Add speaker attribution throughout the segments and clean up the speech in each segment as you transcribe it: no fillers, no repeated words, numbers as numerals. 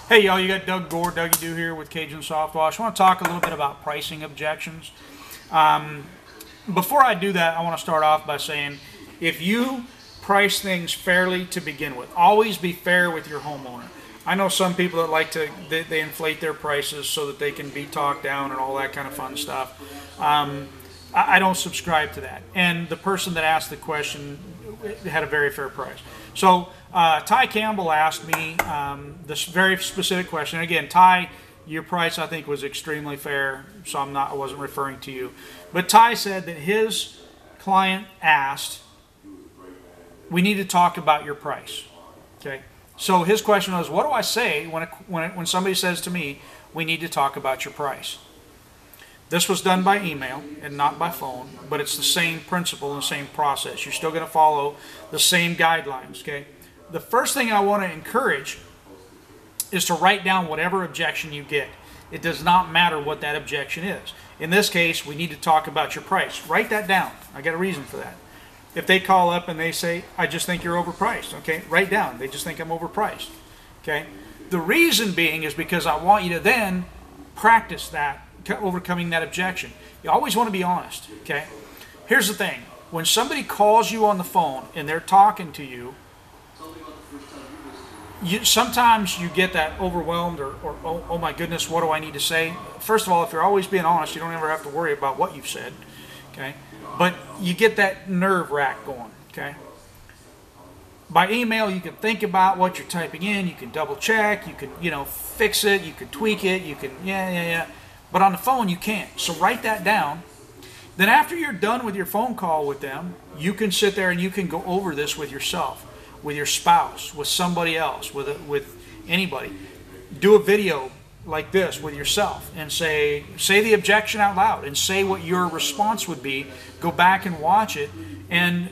Speaker 1: Hey y'all, you got Doug Gore, Dougie Doo here with Cajun Soft Wash. I want to talk a little bit about pricing objections. Before I do that, I want to start off by saying, if you price things fairly to begin with, always be fair with your homeowner. I know some people that like to, they inflate their prices so that they can be talked down and all that kind of fun stuff. I don't subscribe to that. And the person that asked the question had a very fair price. So Ty Campbell asked me this very specific question. Again, Ty, your price I think was extremely fair, so I wasn't referring to you. But Ty said that his client asked, we need to talk about your price. Okay. So his question was, what do I say when somebody says to me, we need to talk about your price? This was done by email and not by phone, but it's the same principle and the same process. You're still going to follow the same guidelines, okay? The first thing I want to encourage is to write down whatever objection you get. It does not matter what that objection is. In this case, we need to talk about your price. Write that down. I got a reason for that. If they call up and they say, I just think you're overpriced, okay? Write down, they just think I'm overpriced, okay? The reason being is because I want you to then practice that, overcoming that objection. You always want to be honest, okay? Here's the thing. When somebody calls you on the phone and they're talking to you, sometimes you get that overwhelmed or oh my goodness, what do I need to say? First of all, if you're always being honest, you don't ever have to worry about what you've said, okay? But you get that nerve rack going, okay? By email, you can think about what you're typing in, you can double check, you can, fix it, you can tweak it, you can, yeah. But on the phone, you can't. So write that down. Then after you're done with your phone call with them, you can sit there and you can go over this with yourself, with your spouse, with somebody else, with anybody. Do a video like this with yourself and say the objection out loud and say what your response would be. Go back and watch it and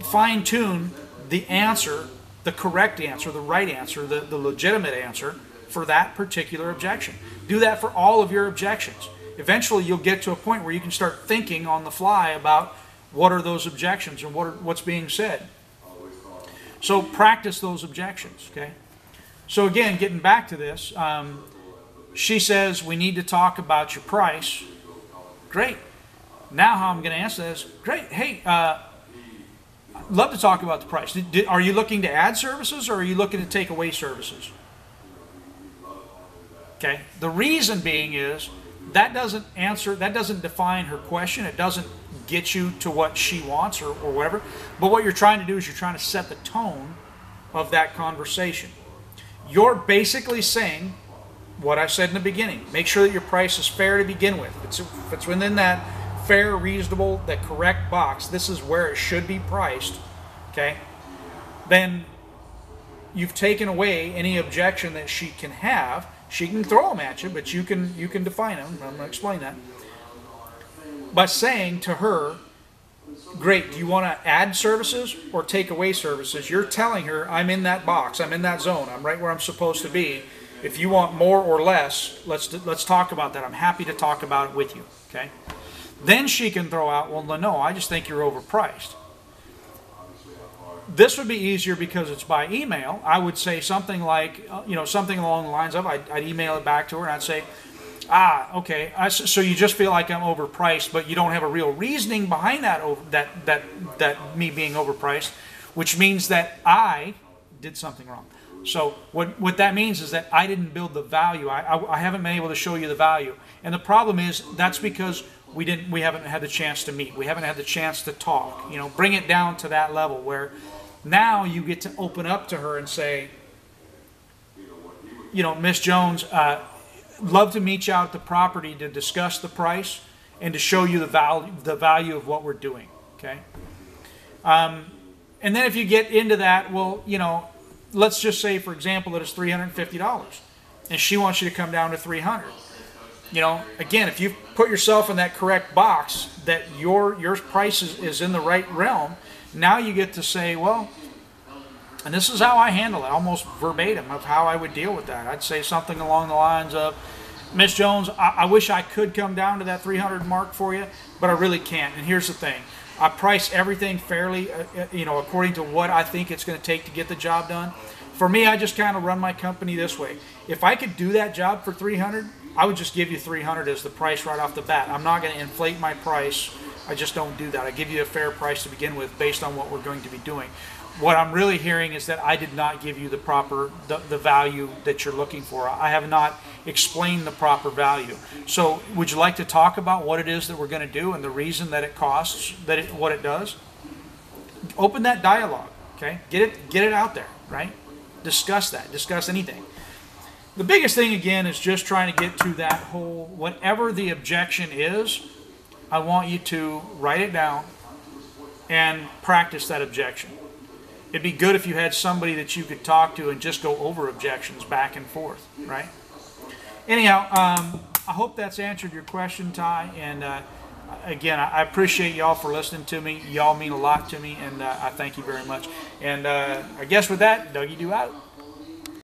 Speaker 1: fine-tune the answer, the correct answer, the right answer, the legitimate answer for that particular objection. Do that for all of your objections. Eventually you'll get to a point where you can start thinking on the fly about what are those objections and what's being said. So practice those objections, okay? So again, getting back to this, she says, we need to talk about your price. Great. Now how I'm going to answer this, great. Hey, I'd love to talk about the price. Are you looking to add services or are you looking to take away services? Okay. The reason being is that doesn't define her question. It doesn't get you to what she wants or whatever. But what you're trying to do is you're trying to set the tone of that conversation. You're basically saying what I said in the beginning. Make sure that your price is fair to begin with. If it's within that fair, reasonable, that correct box, this is where it should be priced, okay? Then you've taken away any objection that she can have. She can throw them at you, but you can define them. I'm going to explain that. By saying to her, great, do you want to add services or take away services? You're telling her, I'm in that box, I'm in that zone, I'm right where I'm supposed to be. If you want more or less, let's talk about that. I'm happy to talk about it with you, okay? Then she can throw out, well, no, I just think you're overpriced. This would be easier because it's by email. I would say something like, something along the lines of, I'd email it back to her and I'd say, okay, so you just feel like I'm overpriced, but you don't have a real reasoning behind that me being overpriced, which means that I did something wrong. So what that means is that I didn't build the value. I haven't been able to show you the value. And the problem is that's because we haven't had the chance to meet. We haven't had the chance to talk. Bring it down to that level where now you get to open up to her and say, Miss Jones, love to meet you out at the property to discuss the price and to show you the value of what we're doing. Okay. And then if you get into that, well, let's just say, for example, that it's $350 and she wants you to come down to $300. Again, if you put yourself in that correct box that your price is in the right realm, now you get to say, well, and this is how I handle it, almost verbatim of how I would deal with that. I'd say something along the lines of, Miss Jones, I wish I could come down to that 300 mark for you, but I really can't. And here's the thing. I price everything fairly, according to what I think it's going to take to get the job done. For me, I just kind of run my company this way. If I could do that job for 300, I would just give you 300 as the price right off the bat. I'm not going to inflate my price. I just don't do that. I give you a fair price to begin with based on what we're going to be doing. What I'm really hearing is that I did not give you the proper, the value that you're looking for. I have not explained the proper value. So would you like to talk about what it is that we're going to do and the reason that it costs, what it does? Open that dialogue, okay? Get it out there, right? Discuss that. Discuss anything. The biggest thing, again, is just trying to get to that whole, whatever the objection is, I want you to write it down and practice that objection. It'd be good if you had somebody that you could talk to and just go over objections back and forth, right? Anyhow, I hope that's answered your question, Ty. And again, I appreciate y'all for listening to me. Y'all mean a lot to me, and I thank you very much. And I guess with that, Dougie, do out.